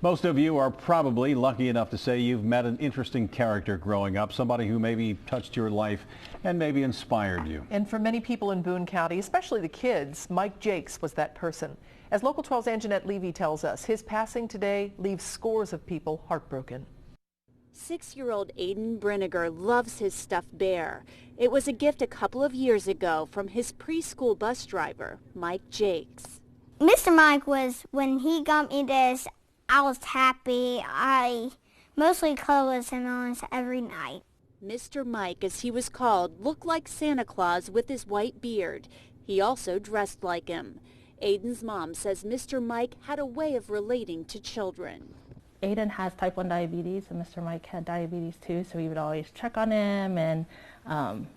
Most of you are probably lucky enough to say you've met an interesting character growing up, somebody who maybe touched your life and maybe inspired you. And for many people in Boone County, especially the kids, Mike Jakes was that person. As Local 12's Angenette Levy tells us, his passing today leaves scores of people heartbroken. 6-year-old Ayden Brinegar loves his stuffed bear. It was a gift a couple of years ago from his preschool bus driver, Mike Jakes. Mr. Mike was, when he got me this, I was happy. I mostly cuddled with him almost every night. Mr. Mike, as he was called, looked like Santa Claus with his white beard. He also dressed like him. Ayden's mom says Mr. Mike had a way of relating to children. Ayden has type 1 diabetes, and Mr. Mike had diabetes too, so we would always check on him and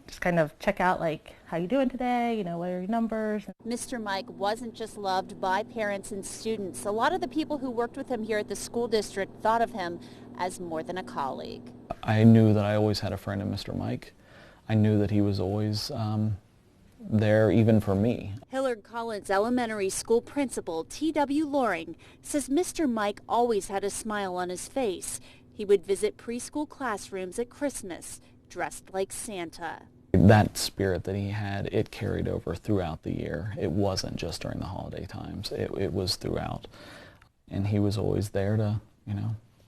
just kind of check out, like, how you doing today, you know, what are your numbers. Mr. Mike wasn't just loved by parents and students. A lot of the people who worked with him here at the school district thought of him as more than a colleague. I knew that I always had a friend in Mr. Mike. I knew that he was always there even for me. Hillard Collins Elementary School Principal T.W. Loring says Mr. Mike always had a smile on his face. He would visit preschool classrooms at Christmas, dressed like Santa. That spirit that he had, it carried over throughout the year. It wasn't just during the holiday times. It was throughout. And he was always there to,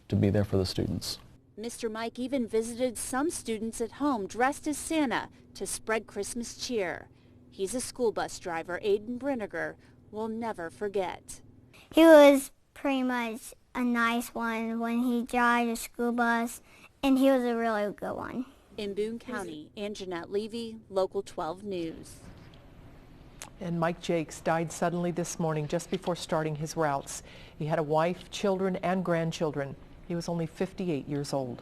to be there for the students. Mr. Mike even visited some students at home dressed as Santa to spread Christmas cheer. He's a school bus driver Ayden Brinegar will never forget. He was pretty much a nice one when he drives a school bus, and he was a really good one. In Boone County, Angenette Levy, Local 12 News. And Mike Jakes died suddenly this morning just before starting his routes. He had a wife, children, and grandchildren. He was only 58 years old.